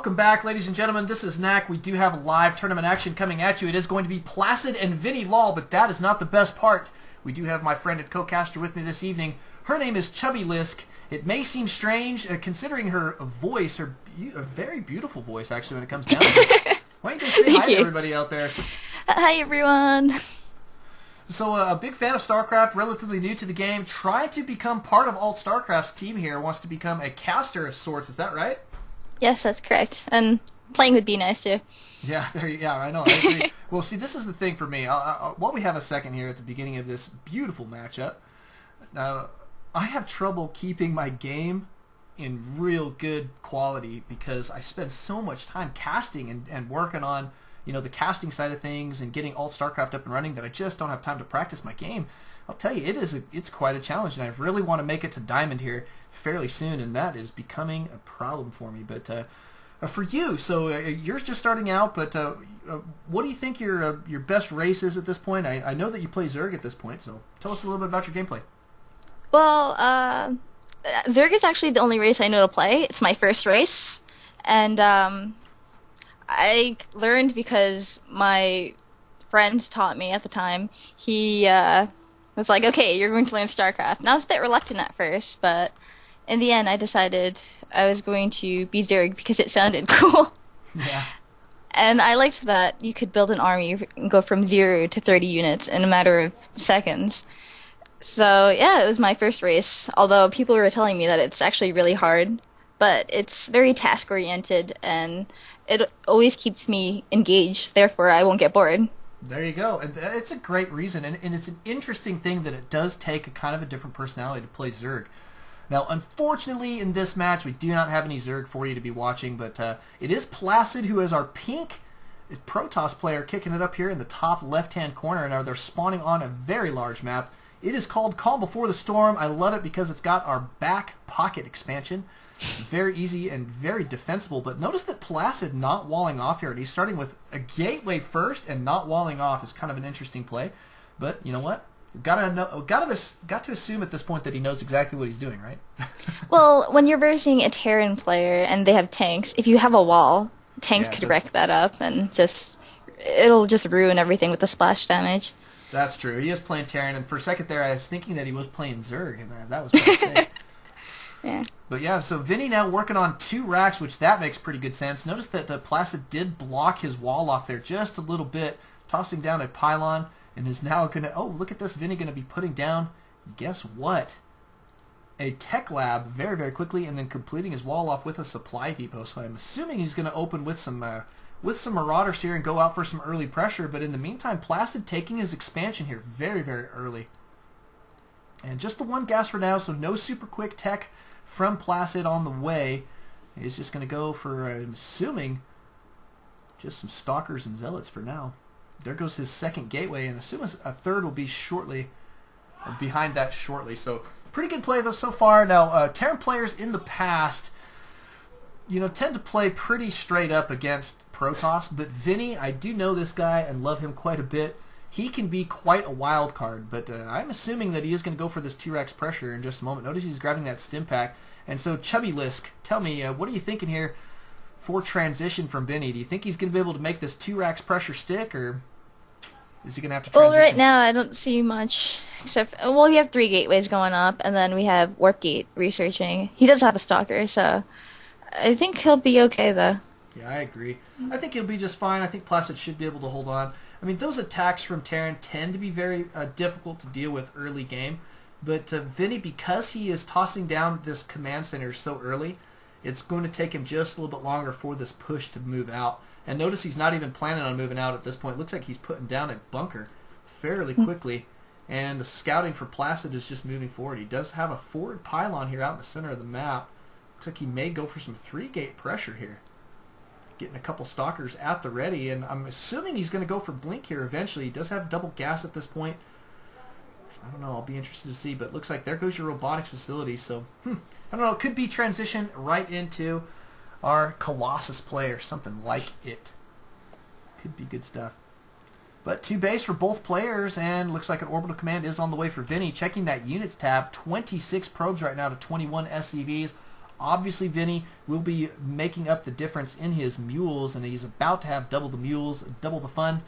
welcome back, ladies and gentlemen. This is Knack. We do have a live tournament action coming at you. It is going to be Placid and Vinny Law, but that is not the best part. We do have my friend and co-caster with me this evening. Her name is Chubby Lisk. It may seem strange, considering her voice, a very beautiful voice, actually, when it comes down to it. Why don't you go say hi to everybody out there? Hi, everyone. So, a big fan of StarCraft, relatively new to the game, trying to become part of alt.StarCraft's team here, wants to become a caster of sorts. Is that right? Yes, that's correct. And playing would be nice, too. Yeah, I know. I agree. Well, see, this is the thing for me. While we have a second here at the beginning of this beautiful matchup, I have trouble keeping my game in real good quality because I spend so much time casting and working on, you know, the casting side of things and getting alt.StarCraft up and running that I just don't have time to practice my game. I'll tell you, it's quite a challenge, and I really want to make it to Diamond here fairly soon, and that is becoming a problem for me. But for you, so you're just starting out, but what do you think your best race is at this point? I know that you play Zerg at this point, so tell us a little bit about your gameplay. Well, Zerg is actually the only race I know to play. It's my first race, and I learned because my friend taught me at the time. He was like, okay, you're going to learn StarCraft. And I was a bit reluctant at first, but in the end I decided I was going to be Zerg because it sounded cool. Yeah. And I liked that you could build an army and go from 0 to 30 units in a matter of seconds. So yeah, it was my first race, although people were telling me that it's actually really hard, but it's very task-oriented, and it always keeps me engaged, therefore I won't get bored. There you go. And it's a great reason, and it's an interesting thing that it does take a kind of a different personality to play Zerg. Now, unfortunately, in this match, we do not have any Zerg for you to be watching, but it is Placid who is our pink Protoss player kicking it up here in the top left-hand corner. Now, they're spawning on a very large map. It is called Calm Before the Storm. I love it because it's got our back pocket expansion. Very easy and very defensible, but notice that Placid not walling off here, and he's starting with a gateway first and not walling off is kind of an interesting play. But you know what? Got to assume at this point that he knows exactly what he's doing, right? Well, when you're versing a Terran player and they have tanks, if you have a wall, tanks could wreck that up and it'll just ruin everything with the splash damage. That's true. He is playing Terran, and for a second there I was thinking that he was playing Zerg, and that was my mistake. Yeah. But yeah, so Vinny now working on 2 racks, which that makes pretty good sense. Notice that Placid did block his wall off there just a little bit, tossing down a pylon, and is now going to, oh, look at this, Vinny going to be putting down, guess what? A tech lab very, very quickly, and then completing his wall off with a supply depot. So I'm assuming he's going to open with some Marauders here and go out for some early pressure, but in the meantime, Placid taking his expansion here very, very early. And just the 1 gas for now, so no super quick tech from Placid on the way. He's just going to go for, I'm assuming, just some Stalkers and Zealots for now. There goes his second gateway, and assume a third will be shortly, behind that shortly. So pretty good play though so far. Now, Terran players in the past, you know, tend to play pretty straight up against Protoss, but Vinny, I do know this guy and love him quite a bit. He can be quite a wild card, but I'm assuming that he is going to go for this 2-rax pressure in just a moment. Notice he's grabbing that stim pack. And so, Chubby Lisk, tell me, what are you thinking here for transition from Vinny? Do you think he's going to be able to make this 2-rax pressure stick, or is he going to have to transition? Well, right now I don't see much, except, well, we have 3 gateways going up, and then we have Warp Gate researching. He does have a Stalker, so I think he'll be okay, though. Yeah, I agree. I think he'll be just fine. I think Placid should be able to hold on. I mean, those attacks from Terran tend to be very difficult to deal with early game, but Vinny, because he is tossing down this command center so early, it's going to take him just a little bit longer for this push to move out. And notice he's not even planning on moving out at this point. It looks like he's putting down a bunker fairly quickly, and the scouting for Placid is just moving forward. He does have a forward pylon here out in the center of the map. Looks like he may go for some 3-gate pressure here. Getting a couple Stalkers at the ready, and I'm assuming he's going to go for Blink here eventually. He does have double gas at this point. I don't know, I'll be interested to see, but it looks like there goes your robotics facility, so, I don't know, it could be transition right into our Colossus play or something like it. Could be good stuff. But 2 base for both players, and looks like an orbital command is on the way for Vinny. Checking that units tab, 26 probes right now to 21 SCVs. Obviously, Vinny will be making up the difference in his mules, and he's about to have double the mules, double the fun,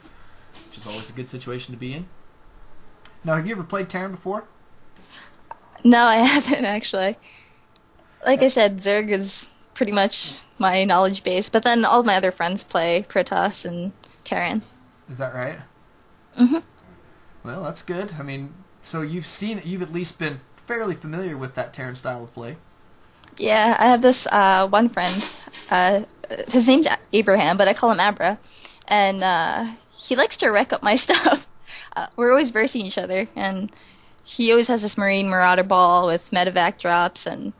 which is always a good situation to be in. Now, have you ever played Terran before? No, I haven't actually. Like I said, Zerg is pretty much my knowledge base, but then all of my other friends play Protoss and Terran. Is that right? Mm-hmm. Well, that's good. I mean, so you've at least been fairly familiar with that Terran style of play. Yeah, I have this one friend. His name's Abraham, but I call him Abra, and he likes to wreck up my stuff. We're always versing each other, and he always has this Marine Marauder ball with medevac drops, and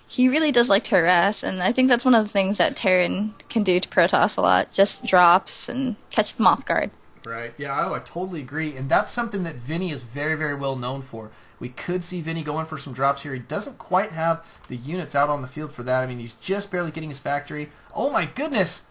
he really does like to harass, and I think that's one of the things that Terran can do to Protoss a lot, just drops and catch them off guard. Right. Yeah, I totally agree, and that's something that Vinny is very, very well known for. We could see Vinny going for some drops here. He doesn't quite have the units out on the field for that. I mean, he's just barely getting his factory. Oh my goodness!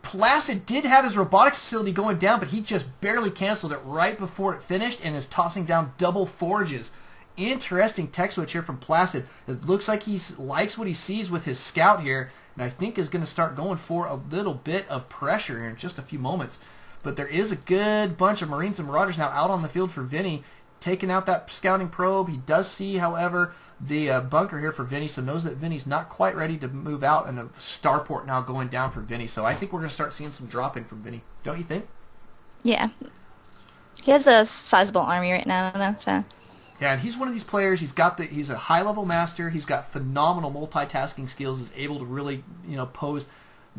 Placid did have his robotics facility going down, but he just barely canceled it right before it finished and is tossing down double forges. Interesting tech switch here from Placid. It looks like he likes what he sees with his scout here, and I think is going to start going for a little bit of pressure here in just a few moments. But there is a good bunch of Marines and Marauders now out on the field for Vinny, taking out that scouting probe. He does see, however, the bunker here for Vinny, so knows that Vinny's not quite ready to move out, and a starport now going down for Vinny. So I think we're going to start seeing some dropping from Vinny. Don't you think? Yeah. He has a sizable army right now, though, so... Yeah, and he's one of these players. He's a high-level master. He's got phenomenal multitasking skills. Is able to really, pose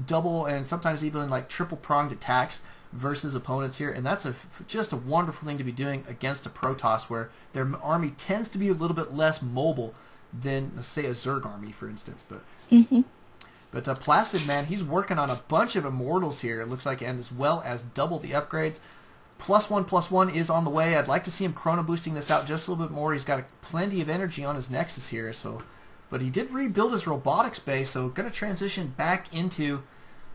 double and sometimes even like triple-pronged attacks versus opponents here, and that's just a wonderful thing to be doing against a Protoss, where their army tends to be a little bit less mobile than, let's say, a Zerg army, for instance. But Placid, man, he's working on a bunch of Immortals here, it looks like, and as well as double the upgrades. +1/+1 is on the way. I'd like to see him chrono boosting this out just a little bit more. He's got plenty of energy on his Nexus here, but he did rebuild his robotics base, so going to transition back into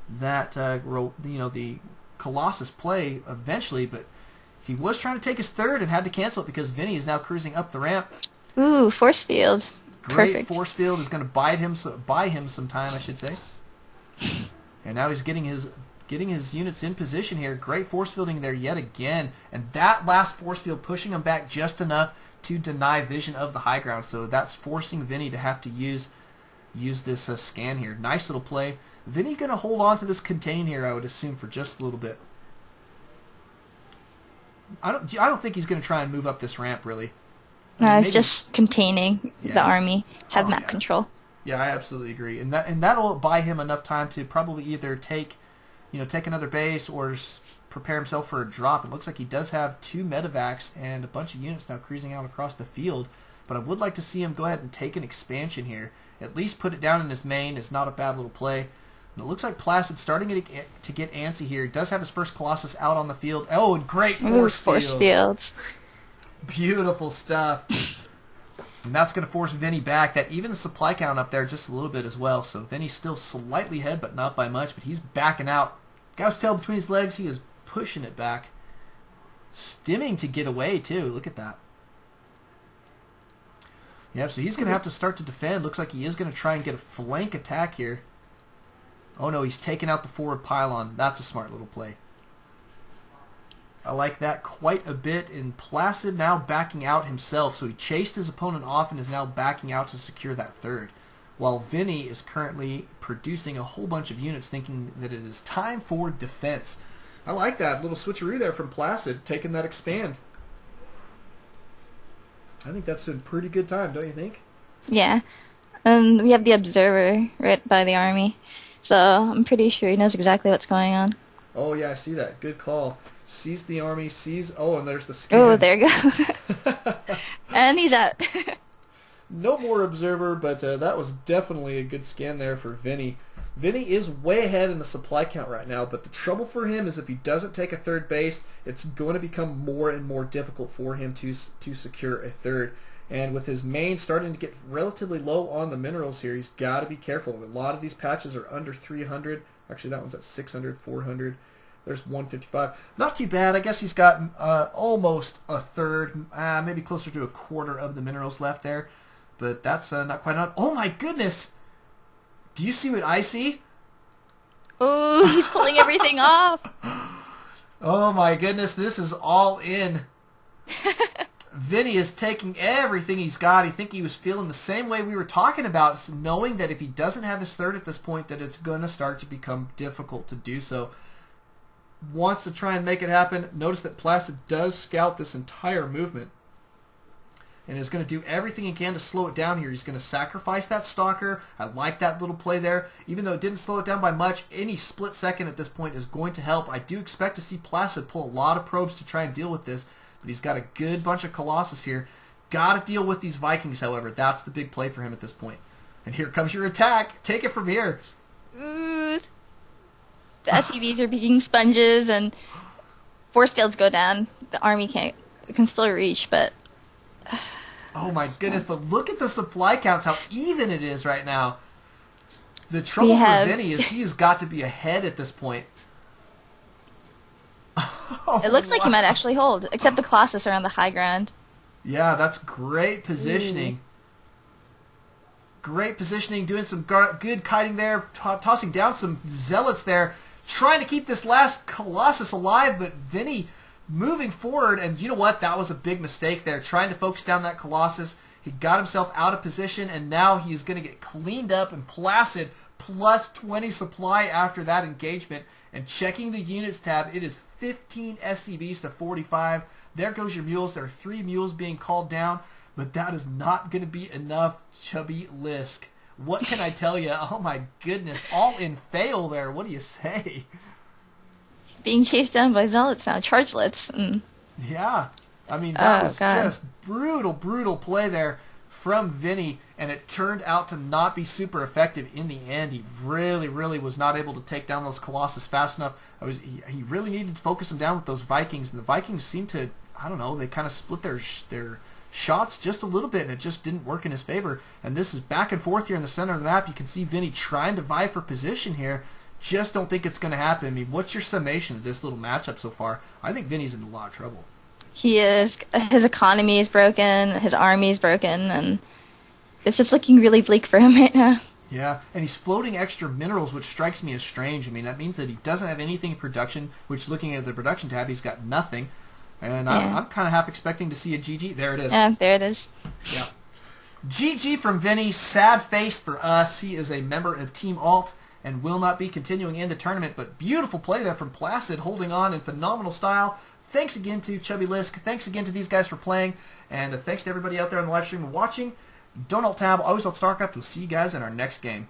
that, the Colossus play eventually. But he was trying to take his third and had to cancel it because Vinny is now cruising up the ramp. Ooh, force field. Great. Perfect. Force field is going to buy him some time, I should say. And now he's getting his units in position here. Great force fielding there yet again. And that last force field pushing him back just enough to deny vision of the high ground. So that's forcing Vinny to have to use this scan here. Nice little play. Vinny going to hold on to this contain here, I would assume, for just a little bit. I don't think he's going to try and move up this ramp, really. No, it's just containing the army, have map control. Yeah, I absolutely agree. And that'll buy him enough time to probably either take another base or prepare himself for a drop. It looks like he does have 2 medevacs and a bunch of units now cruising out across the field. But I would like to see him go ahead and take an expansion here. At least put it down in his main. It's not a bad little play. And it looks like Placid starting to get antsy here. He does have his first Colossus out on the field. Oh, and great force fields. Beautiful stuff. And that's going to force Vinny back. That even the supply count up there just a little bit as well. So Vinny's still slightly ahead, but not by much. But he's backing out. Got his tail between his legs. He is pushing it back. Stimming to get away, too. Look at that. Yep, so he's going to have to start to defend. Looks like he is going to try and get a flank attack here. Oh, no, he's taking out the forward pylon. That's a smart little play. I like that quite a bit. And Placid now backing out himself. So he chased his opponent off and is now backing out to secure that third. While Vinny is currently producing a whole bunch of units, thinking that it is time for defense. I like that little switcheroo there from Placid, taking that expand. I think that's a pretty good time, don't you think? Yeah. And we have the Observer right by the army. So I'm pretty sure he knows exactly what's going on. Oh, yeah, I see that. Good call. Sees the army, sees... Oh, and there's the scan. Oh, there you go. And he's out. No more Observer, but that was definitely a good scan there for Vinny. Vinny is way ahead in the supply count right now, but the trouble for him is if he doesn't take a third base, it's going to become more and more difficult for him to secure a third. And with his main starting to get relatively low on the minerals here, he's got to be careful. A lot of these patches are under 300. Actually, that one's at 600, 400. There's 155. Not too bad. I guess he's got almost a third, maybe closer to a quarter of the minerals left there. But that's not quite enough. Oh my goodness! Do you see what I see? Oh, he's pulling everything off. Oh my goodness, this is all in. Vinny is taking everything he's got. I think he was feeling the same way we were talking about, knowing that if he doesn't have his third at this point, that it's going to start to become difficult to do so. Wants to try and make it happen. Notice that Placid does scout this entire movement and is going to do everything he can to slow it down here. He's going to sacrifice that Stalker. I like that little play there. Even though it didn't slow it down by much, any split second at this point is going to help. I do expect to see Placid pull a lot of probes to try and deal with this, but he's got a good bunch of Colossus here. Got to deal with these Vikings, however. That's the big play for him at this point. And here comes your attack. Take it from here. Ooh. The SCVs are being sponges, and force fields go down. The army can still reach, but... Oh my goodness, but look at the supply counts, how even it is right now. The trouble for Vinny is he's got to be ahead at this point. Oh, it looks like he might actually hold, except the Colossus are on the high ground. Yeah, that's great positioning. Great positioning, doing some good kiting there, tossing down some Zealots there, trying to keep this last Colossus alive, but Vinny moving forward, and you know what? That was a big mistake there, trying to focus down that Colossus. He got himself out of position, and now he's going to get cleaned up and Placid plus 20 supply after that engagement. And checking the units tab, it is 15 SCVs to 45. There goes your mules. There are 3 mules being called down, but that is not going to be enough, Chubby Lisk. What can I tell you? Oh my goodness, all in fail there. What do you say? He's being chased down by Zealots now, Chargelets. Yeah, I mean, that was just brutal, brutal play there from Vinny, and it turned out to not be super effective in the end. He really, really was not able to take down those Colossus fast enough. He really needed to focus them down with those Vikings, and the Vikings seemed to, I don't know, they kind of split their shots just a little bit, and it just didn't work in his favor. And this is back and forth here in the center of the map. You can see Vinny trying to vie for position here. Just don't think it's going to happen. I mean, what's your summation of this little matchup so far? I think Vinny's in a lot of trouble. He is. His economy is broken. His army is broken, and it's just looking really bleak for him right now. Yeah, and he's floating extra minerals, which strikes me as strange. I mean, that means that he doesn't have anything in production, which looking at the production tab, he's got nothing. And yeah. I'm kind of half expecting to see a GG. There it is. Yeah, there it is. Yeah. GG from Vinny. Sad face for us. He is a member of Team Alt and will not be continuing in the tournament. But beautiful play there from Placid, holding on in phenomenal style. Thanks again to Chubby Lisk. Thanks again to these guys for playing. And thanks to everybody out there on the live stream watching. Don't alt tab, always alt Starcraft. We'll see you guys in our next game.